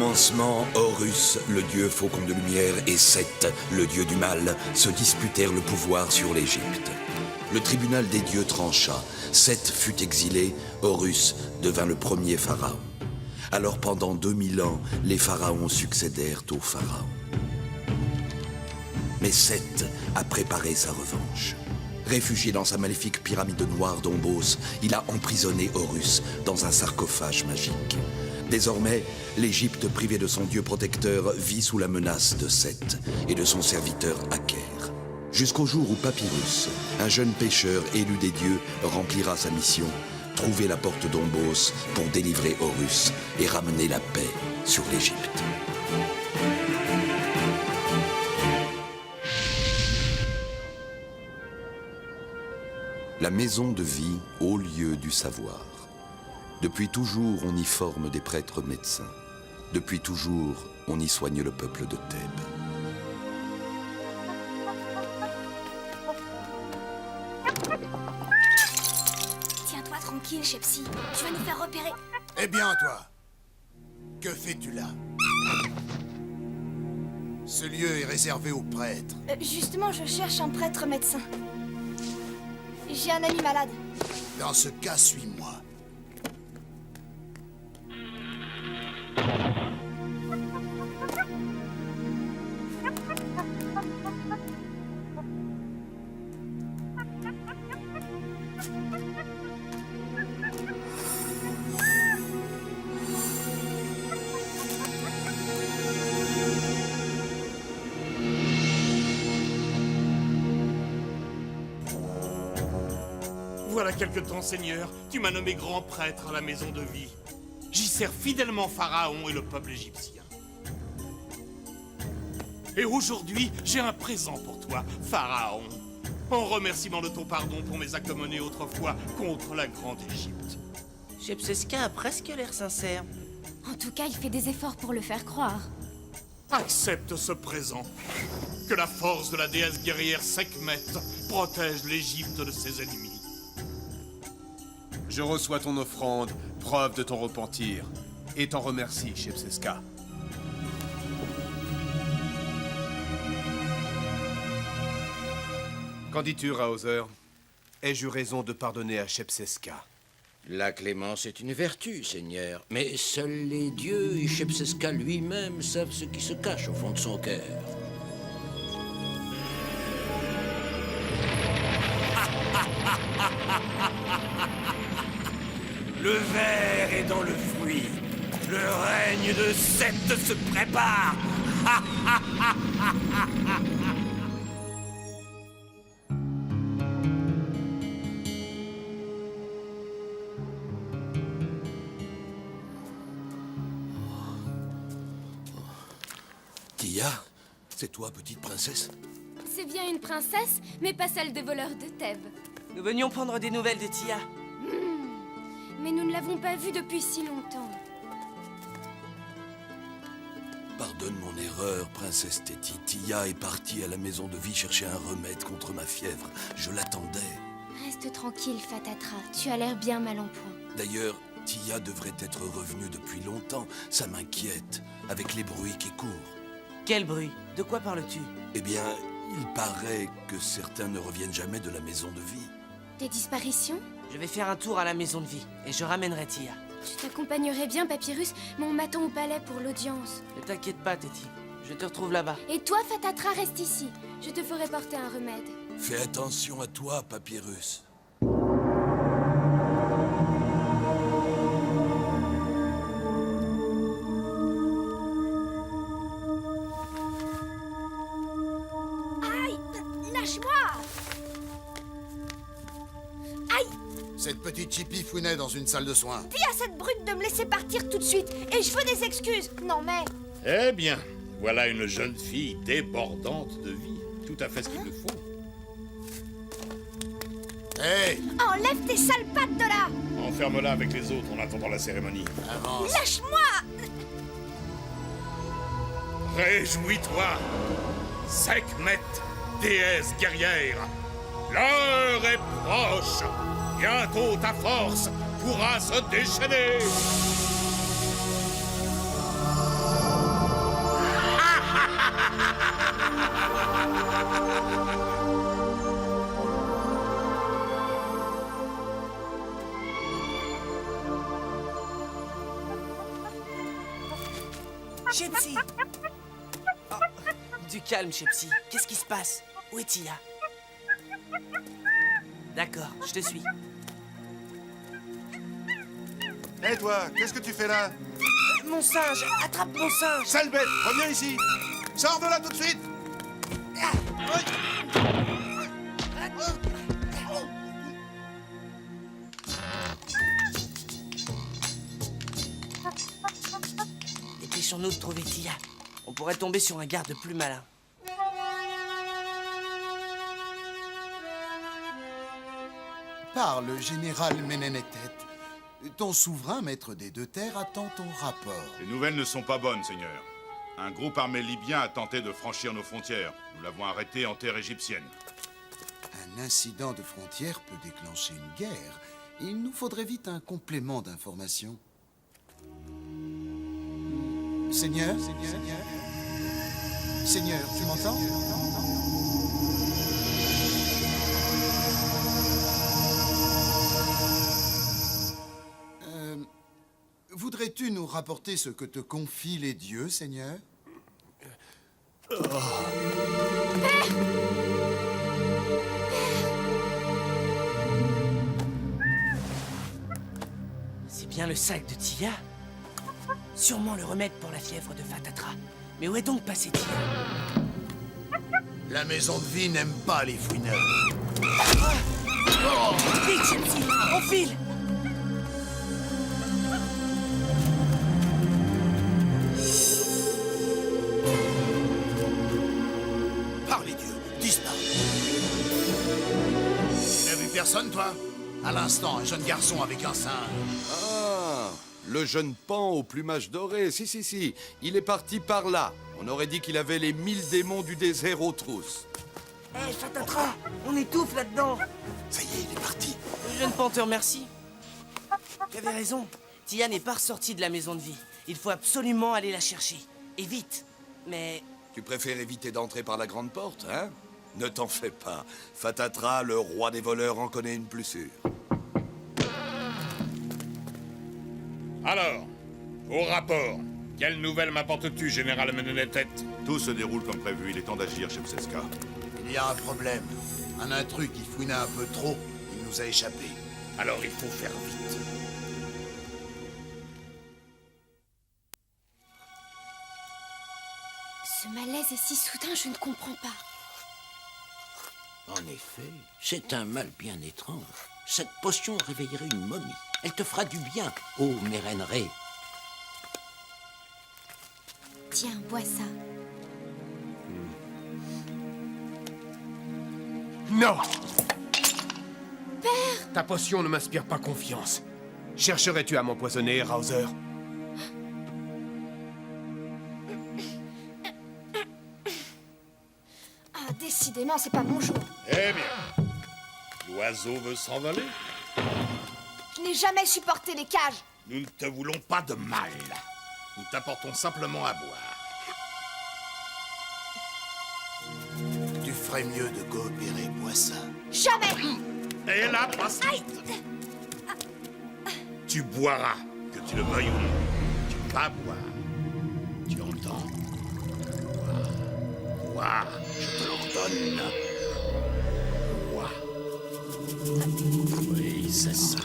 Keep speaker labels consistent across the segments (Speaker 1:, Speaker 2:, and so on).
Speaker 1: commencement, Horus, le dieu faucon de lumière, et Seth, le dieu du mal, se disputèrent le pouvoir sur l'Égypte. Le tribunal des dieux trancha. Seth fut exilé, Horus devint le premier pharaon. Alors pendant 2000 ans, les pharaons succédèrent aux pharaons. Mais Seth a préparé sa revanche. Réfugié dans sa maléfique pyramide noire d'Ombos, il a emprisonné Horus dans un sarcophage magique. Désormais, l'Égypte privée de son dieu protecteur vit sous la menace de Seth et de son serviteur Aker. Jusqu'au jour où Papyrus, un jeune pêcheur élu des dieux, remplira sa mission, trouver la porte d'Ombos pour délivrer Horus et ramener la paix sur l'Égypte. La maison de vie, haut lieu du savoir. Depuis toujours, on y forme des prêtres médecins. Depuis toujours, on y soigne le peuple de Thèbes.
Speaker 2: Tiens-toi tranquille, Shepsy. Tu vas nous faire repérer.
Speaker 3: Eh bien, toi, que fais-tu là? Ce lieu est réservé aux prêtres.
Speaker 2: Justement, je cherche un prêtre médecin. J'ai un ami malade.
Speaker 3: Dans ce cas, suis-moi.
Speaker 4: Voilà quelque temps, Seigneur, tu m'as nommé grand prêtre à la maison de vie. J'y sers fidèlement Pharaon et le peuple égyptien. Et aujourd'hui, j'ai un présent pour toi, Pharaon. En remerciement de ton pardon pour mes actes menés autrefois contre la grande Égypte.
Speaker 5: Shepseska a presque l'air sincère.
Speaker 2: En tout cas, il fait des efforts pour le faire croire.
Speaker 4: Accepte ce présent. Que la force de la déesse guerrière Sekhmet protège l'Égypte de ses ennemis.
Speaker 6: Je reçois ton offrande, preuve de ton repentir, et t'en remercie, Shepseska. Qu'en dis-tu, Raozer? Ai-je eu raison de pardonner à Shepseska?
Speaker 7: La clémence est une vertu, Seigneur, mais seuls les dieux et Shepseska lui-même savent ce qui se cache au fond de son cœur.
Speaker 4: Le ver est dans le fruit. Le règne de Seth se prépare.
Speaker 1: Tia, c'est toi, petite princesse?
Speaker 2: C'est bien une princesse, mais pas celle des voleurs de Thèbes.
Speaker 5: Nous venions prendre des nouvelles de Tia.
Speaker 2: Mais nous ne l'avons pas vue depuis si longtemps.
Speaker 1: Pardonne mon erreur, princesse Téti. Tia est partie à la maison de vie chercher un remède contre ma fièvre. Je l'attendais.
Speaker 2: Reste tranquille, Fatatra. Tu as l'air bien mal en point.
Speaker 1: D'ailleurs, Tia devrait être revenue depuis longtemps. Ça m'inquiète, avec les bruits qui courent.
Speaker 5: Quel bruit? De quoi parles-tu?
Speaker 1: Eh bien, il paraît que certains ne reviennent jamais de la maison de vie.
Speaker 2: Des disparitions?
Speaker 5: Je vais faire un tour à la maison de vie, et je ramènerai Tia.
Speaker 2: Je t'accompagnerai bien, Papyrus, mais on m'attend au palais pour l'audience.
Speaker 5: Ne t'inquiète pas, Téti. Je te retrouve là-bas.
Speaker 2: Et toi, Fatatra, reste ici. Je te ferai porter un remède.
Speaker 1: Fais attention à toi, Papyrus.
Speaker 2: Aïe! Lâche-moi! Aïe!
Speaker 3: Cette petite chipie fouinait dans une salle de soins.
Speaker 2: Dis à cette brute de me laisser partir tout de suite. Et je veux des excuses. Non mais...
Speaker 4: Eh bien, voilà une jeune fille débordante de vie. Tout à fait ce qu'il me faut.
Speaker 3: Hé,
Speaker 2: Enlève tes sales pattes de là!
Speaker 4: Enferme-la avec les autres en attendant la cérémonie.
Speaker 3: avance.
Speaker 2: Lâche-moi!
Speaker 4: Réjouis-toi, Sekhmet, déesse guerrière. L'heure est proche. Bientôt ta force pourra se déchaîner.
Speaker 5: Shepsy! Oh, du calme, Shepsy. Qu'est-ce qui se passe? Où est Tia? D'accord, je te suis.
Speaker 3: Hé toi, qu'est-ce que tu fais là?
Speaker 5: Mon singe! Attrape mon singe!
Speaker 3: Sale bête, reviens ici! Sors de là tout de suite!
Speaker 5: Dépêchons-nous de trouver Tia. On pourrait tomber sur un garde plus malin.
Speaker 3: Parle, général Menenetet. Ton souverain, maître des deux terres, attend ton rapport.
Speaker 8: Les nouvelles ne sont pas bonnes, Seigneur. Un groupe armé libyen a tenté de franchir nos frontières. Nous l'avons arrêté en terre égyptienne.
Speaker 3: Un incident de frontière peut déclencher une guerre. Il nous faudrait vite un complément d'information. Seigneur, tu m'entends? Voudrais-tu nous rapporter ce que te confient les dieux, Seigneur?
Speaker 5: C'est bien le sac de Tia. Sûrement le remède pour la fièvre de Fatatra. Mais où est donc passé Tia?
Speaker 3: La maison de vie n'aime pas les fouineurs.
Speaker 5: Vite, Shepsy! On file!
Speaker 3: Par les dieux, disparu. Tu n'as vu personne, toi? À l'instant, un jeune garçon avec un singe.
Speaker 1: Ah, le jeune pan au plumage doré. Si. Il est parti par là. On aurait dit qu'il avait les 1000 démons du désert aux trousses.
Speaker 5: Hé, Fatatra! On étouffe là-dedans!
Speaker 3: Ça y est, il est parti.
Speaker 5: Le jeune pan te remercie. Tu avais raison. Tia n'est pas ressortie de la maison de vie. Il faut absolument aller la chercher. Et vite. Mais...
Speaker 1: Tu préfères éviter d'entrer par la grande porte, hein? Ne t'en fais pas. Fatatra, le roi des voleurs, en connaît une plus sûre.
Speaker 4: Alors, au rapport, quelle nouvelle m'apportes-tu, général Menenetet?
Speaker 8: Tout se déroule comme prévu. Il est temps d'agir, chef Seska.
Speaker 3: Il y a un problème. Un intrus qui fouinait un peu trop. Il nous a échappé.
Speaker 4: Alors il faut faire vite.
Speaker 2: Ce malaise est si soudain, je ne comprends pas.
Speaker 7: En effet, c'est un mal bien étrange. Cette potion réveillerait une momie. Elle te fera du bien, ô Mérenré.
Speaker 2: Tiens, bois ça.
Speaker 9: Non! Père! Ta potion ne m'inspire pas confiance. Chercherais-tu à m'empoisonner, Rauser?
Speaker 2: Ah, décidément, c'est pas mon jour.
Speaker 4: Eh bien, l'oiseau veut s'envoler?
Speaker 2: Je n'ai jamais supporté les cages.
Speaker 4: Nous ne te voulons pas de mal. Nous t'apportons simplement à boire.
Speaker 3: Tu ferais mieux de coopérer, bois ça.
Speaker 2: Jamais.
Speaker 4: Et là, passe vite. Tu boiras, que tu le veuilles ou non. Tu vas boire. Tu entends? Bois, je te l'ordonne. Bois. Oui, c'est ça.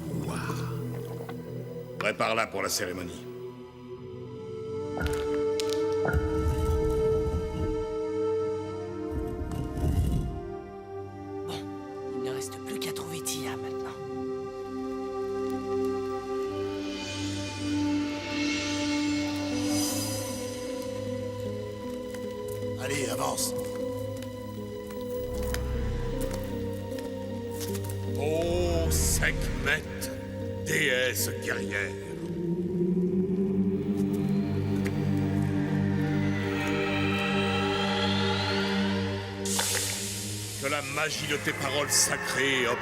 Speaker 4: Bois. Prépare-la pour la cérémonie.
Speaker 5: Il ne reste plus qu'à trouver Tia maintenant.
Speaker 3: Allez, avance.
Speaker 4: Ô Sekhmet, déesse guerrière. Que la magie de tes paroles sacrées opère.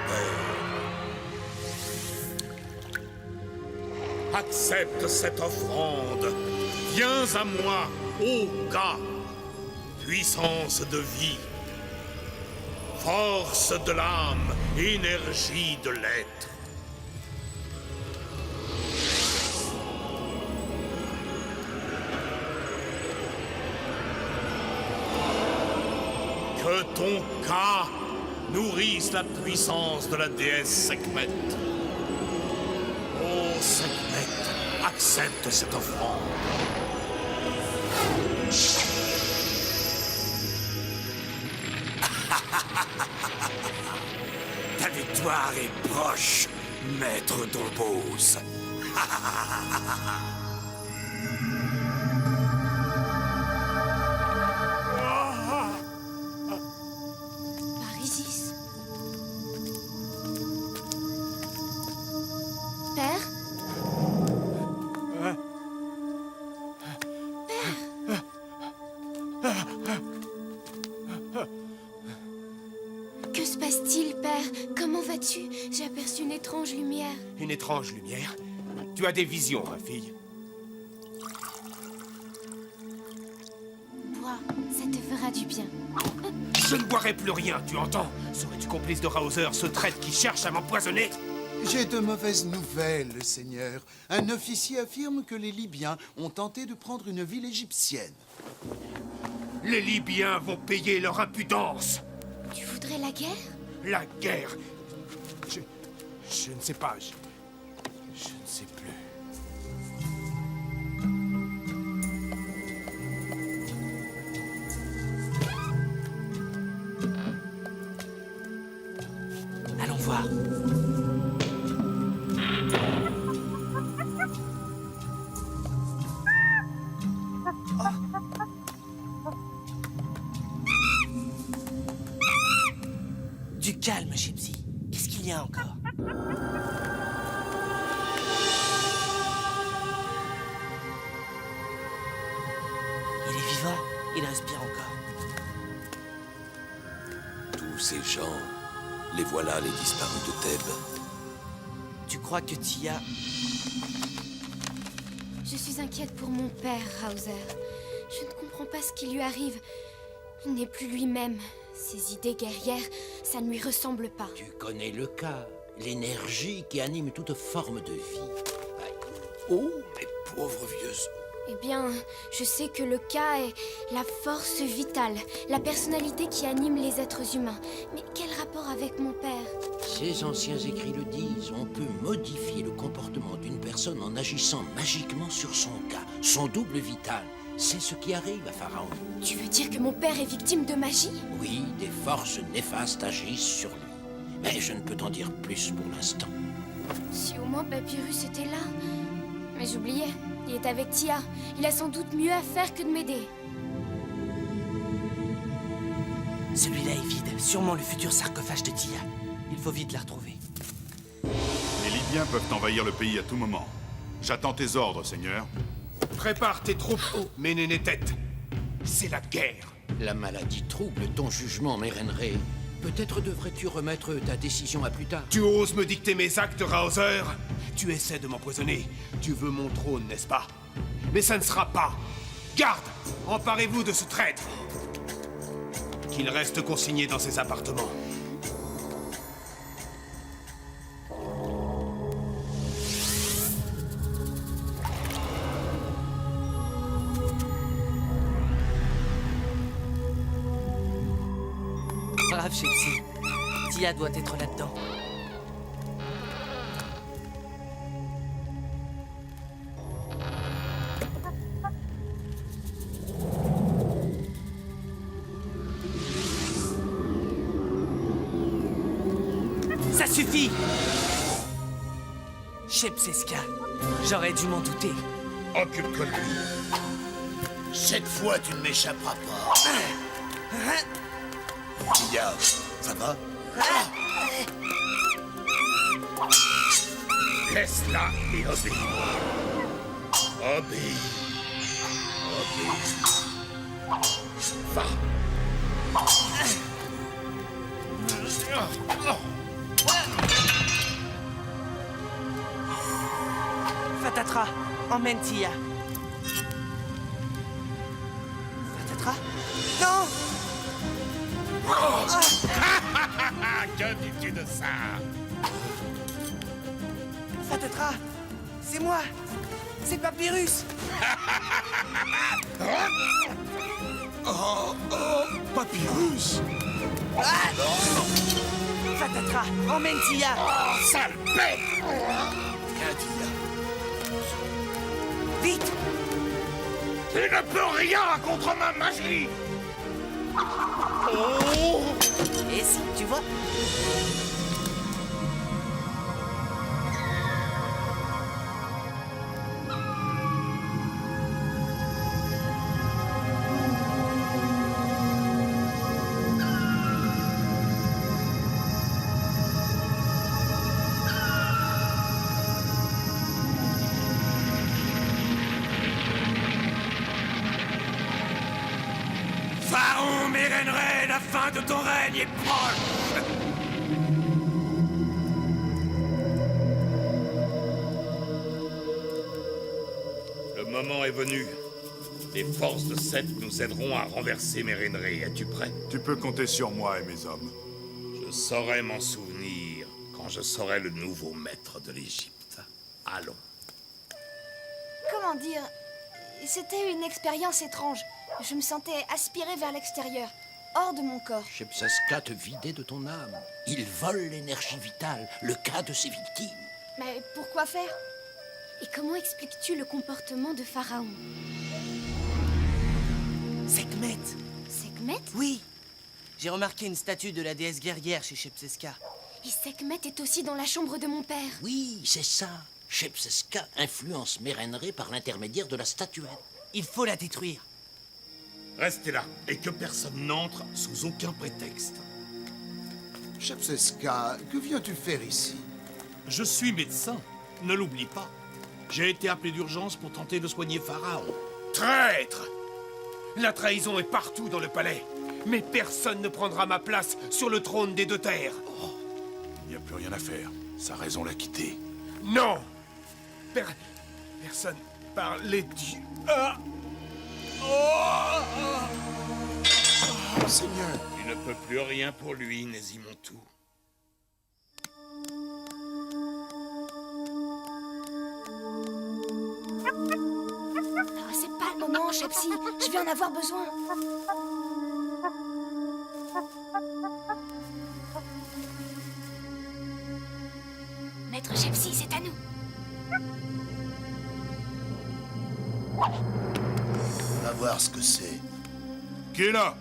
Speaker 4: Accepte cette offrande. Viens à moi, ô Ga. Puissance de vie. Force de l'âme, énergie de l'être. Que ton cas nourrisse la puissance de la déesse Sekhmet. Oh Sekhmet, accepte cette offrande.
Speaker 1: Ta victoire est proche, maître Dombos.
Speaker 2: Parisis. Père? Que se passe-t-il, Père? Comment vas-tu? J'ai aperçu une étrange lumière.
Speaker 9: Une étrange lumière. Tu as des visions, ma fille.
Speaker 2: Bois, ça te fera du bien.
Speaker 9: Je ne boirai plus rien, tu entends? Serais-tu complice de Raoser, ce traître qui cherche à m'empoisonner?
Speaker 3: J'ai de mauvaises nouvelles, Seigneur. Un officier affirme que les Libyens ont tenté de prendre une ville égyptienne.
Speaker 9: Les Libyens vont payer leur impudence.
Speaker 2: Tu voudrais la guerre?
Speaker 9: La guerre. Je ne sais pas. Je ne sais plus.
Speaker 5: Allons voir. Du calme, Gypsy. Qu'est-ce qu'il y a encore? Il est vivant. Il respire encore.
Speaker 1: Tous ces gens, les voilà les disparus de Thèbes.
Speaker 5: Tu crois que Tia...
Speaker 2: Je suis inquiète pour mon père, Raoser. Je ne comprends pas ce qui lui arrive. Il n'est plus lui-même. Ses idées guerrières, ça ne lui ressemble pas.
Speaker 7: Tu connais le cas, l'énergie qui anime toute forme de vie. Oh, mes pauvres vieux os.
Speaker 2: Eh bien, je sais que le cas est la force vitale, la personnalité qui anime les êtres humains. Mais quel rapport avec mon père?
Speaker 7: Ces anciens écrits le disent, on peut modifier le comportement d'une personne en agissant magiquement sur son cas, son double vital. C'est ce qui arrive à Pharaon.
Speaker 2: Tu veux dire que mon père est victime de magie?
Speaker 7: Oui, des forces néfastes agissent sur lui. Mais je ne peux t'en dire plus pour l'instant.
Speaker 2: Si au moins Papyrus était là. Mais j'oubliais, il est avec Tia. Il a sans doute mieux à faire que de m'aider.
Speaker 5: Celui-là est vide. Sûrement le futur sarcophage de Tia. Il faut vite la retrouver.
Speaker 8: Les Libyens peuvent envahir le pays à tout moment. J'attends tes ordres, Seigneur.
Speaker 9: Prépare tes troupes, Ménénétet. C'est la guerre.
Speaker 7: La maladie trouble ton jugement, Mérenré. Peut-être devrais-tu remettre ta décision à plus tard.
Speaker 9: Tu oses me dicter mes actes, Raoser? Tu essaies de m'empoisonner. Tu veux mon trône, n'est-ce pas? Mais ça ne sera pas. Garde! Emparez-vous de ce traître. Qu'il reste consigné dans ses appartements.
Speaker 5: Brave, Gypsy. Tia doit être là-dedans. Ça suffit! Shepseska, j'aurais dû m'en douter.
Speaker 8: Occupe-toi de lui.
Speaker 1: Cette fois, tu ne m'échapperas pas. Tia, ça va?
Speaker 8: Laisse-la et obéis. Obéis. Obéis. Va.
Speaker 5: Fatatra, emmène Tia. Fatatra? Non!
Speaker 8: Que dis-tu de ça?
Speaker 5: Fatatra, c'est moi! C'est Papyrus!
Speaker 1: Papyrus!
Speaker 3: Papyrus!
Speaker 5: Ah non! Fatatra, emmène Tia!
Speaker 4: Oh, sale bête!
Speaker 3: Viens, Tia.
Speaker 5: Vite!
Speaker 4: Tu ne peux rien contre ma magie! Oh!
Speaker 5: Et si, tu vois?
Speaker 4: Pharaon Mérenré, la fin de ton règne est proche! Le moment est venu. Les forces de Seth nous aideront à renverser Mérenré. Es-tu prêt?
Speaker 8: Tu peux compter sur moi et mes hommes.
Speaker 4: Je saurai m'en souvenir quand je serai le nouveau maître de l'Égypte. Allons.
Speaker 2: Comment dire? C'était une expérience étrange. Je me sentais aspirée vers l'extérieur, hors de mon corps.
Speaker 7: Shepseska te vidait de ton âme. Il vole l'énergie vitale, le cas de ses victimes.
Speaker 2: Mais pourquoi faire? Et comment expliques-tu le comportement de Pharaon?
Speaker 5: Sekhmet!
Speaker 2: Sekhmet?
Speaker 5: Oui! J'ai remarqué une statue de la déesse guerrière chez Shepseska.
Speaker 2: Et Sekhmet est aussi dans la chambre de mon père.
Speaker 7: Oui, c'est ça. Shepseska influence Mérenré par l'intermédiaire de la statuette.
Speaker 5: Il faut la détruire.
Speaker 4: Restez là et que personne n'entre sous aucun prétexte.
Speaker 3: Shepseska, que viens-tu faire ici?
Speaker 4: Je suis médecin, ne l'oublie pas. J'ai été appelé d'urgence pour tenter de soigner Pharaon.
Speaker 9: Traître! La trahison est partout dans le palais. Mais personne ne prendra ma place sur le trône des deux terres.
Speaker 8: Il n'y a plus rien à faire. Sa raison l'a quitté.
Speaker 9: Non! Personne par les dieux. Ah!
Speaker 3: Seigneur,
Speaker 4: Tu ne peux plus rien pour lui, Nézimontou.
Speaker 2: Ah, c'est pas le moment, Shepsi. Je vais en avoir besoin. Maître Shepsi, c'est à nous.
Speaker 3: va voir ce que c'est.
Speaker 8: Qui est là?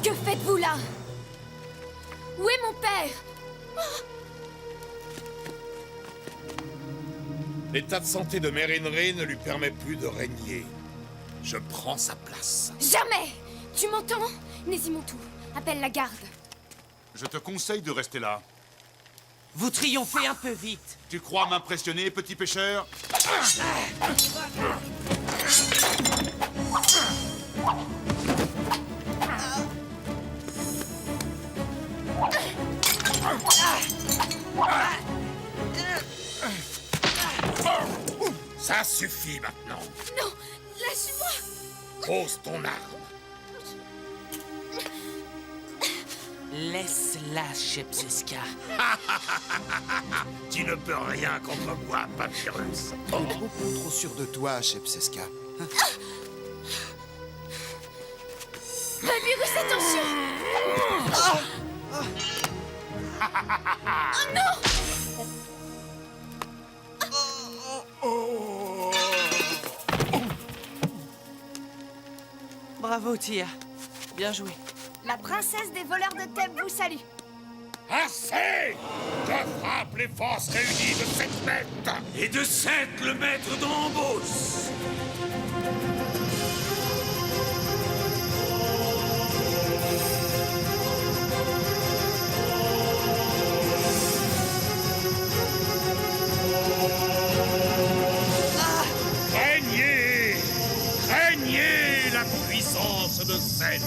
Speaker 2: Que faites-vous là? Où est mon père?
Speaker 4: L'état de santé de Mérenré ne lui permet plus de régner. Je prends sa place.
Speaker 2: Jamais! Tu m'entends? Nézimontou, appelle la garde.
Speaker 8: Je te conseille de rester là.
Speaker 5: Vous triomphez un peu vite.
Speaker 8: Tu crois m'impressionner, petit pêcheur?
Speaker 4: Ça suffit maintenant.
Speaker 2: Non, lâche-moi!
Speaker 4: Pose ton arme.
Speaker 5: Laisse-la, Shepseska.
Speaker 4: Tu ne peux rien contre moi, Papyrus.
Speaker 3: Tu es beaucoup trop sûr de toi, Shepseska.
Speaker 2: Papyrus, attention! Oh non!
Speaker 5: Bravo, Tia. Bien joué.
Speaker 2: La princesse des voleurs de Thèbes vous salue.
Speaker 4: Assez! Je frappe les forces réunies de Sekhmet et de Seth, le maître d'Ombos. Craignez! Craignez la puissance de Seth!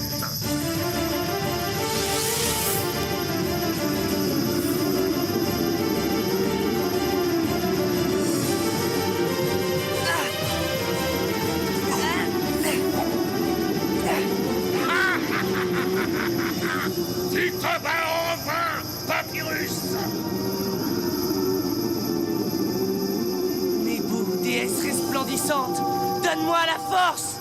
Speaker 5: Donne-moi la force!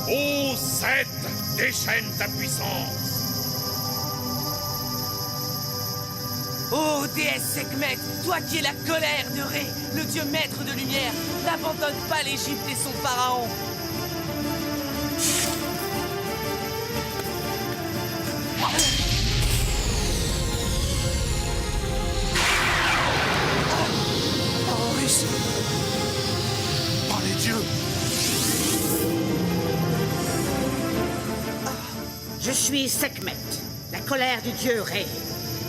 Speaker 4: Ô Seth, déchaîne ta puissance.
Speaker 5: Ô déesse Sekhmet, toi qui es la colère de Ré, le dieu maître de lumière, n'abandonne pas l'Égypte et son pharaon.
Speaker 3: Horus! Par les dieux!
Speaker 10: Je suis Sekhmet, la colère du dieu Ré.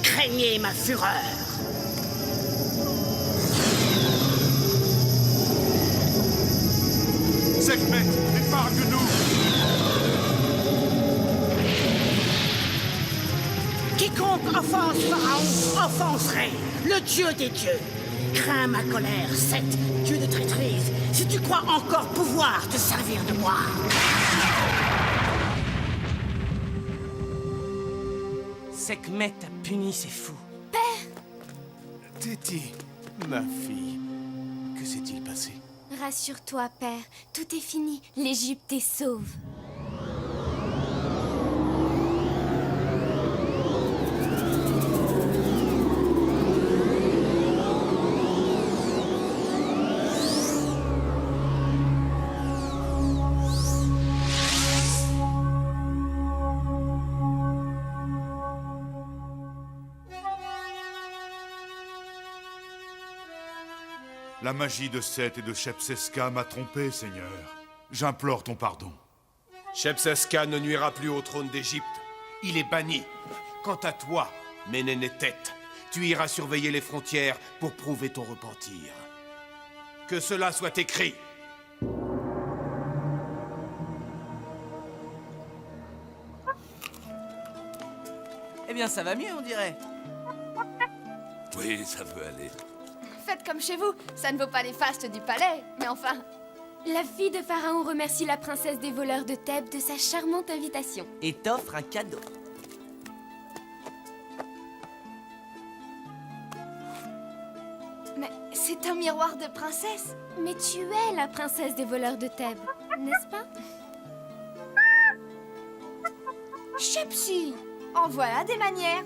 Speaker 10: Craignez ma fureur.
Speaker 8: Sekhmet, épargne-nous!
Speaker 10: Quiconque offense Pharaon offenserait le dieu des dieux. Crains ma colère, Seth, dieu de traîtrise, si tu crois encore pouvoir te servir de moi.
Speaker 5: Sekhmet a puni ces fous.
Speaker 9: Téti, ma fille, que s'est-il passé?
Speaker 2: Rassure-toi, père. Tout est fini. L'Égypte est sauve.
Speaker 8: La magie de Seth et de Shepseska m'a trompé, Seigneur. J'implore ton pardon.
Speaker 9: Shepseska ne nuira plus au trône d'Égypte. Il est banni. Quant à toi, Ménénéthet, tu iras surveiller les frontières pour prouver ton repentir. Que cela soit écrit.
Speaker 5: Eh bien, ça va mieux, on dirait.
Speaker 1: Oui, ça peut aller.
Speaker 11: Faites comme chez vous, ça ne vaut pas les fastes du palais, mais enfin...
Speaker 2: La fille de Pharaon remercie la princesse des voleurs de Thèbes de sa charmante invitation.
Speaker 5: Et t'offre un cadeau.
Speaker 11: Mais c'est un miroir de princesse.
Speaker 2: Mais tu es la princesse des voleurs de Thèbes, n'est-ce pas?
Speaker 11: Chepsi, en voilà des manières.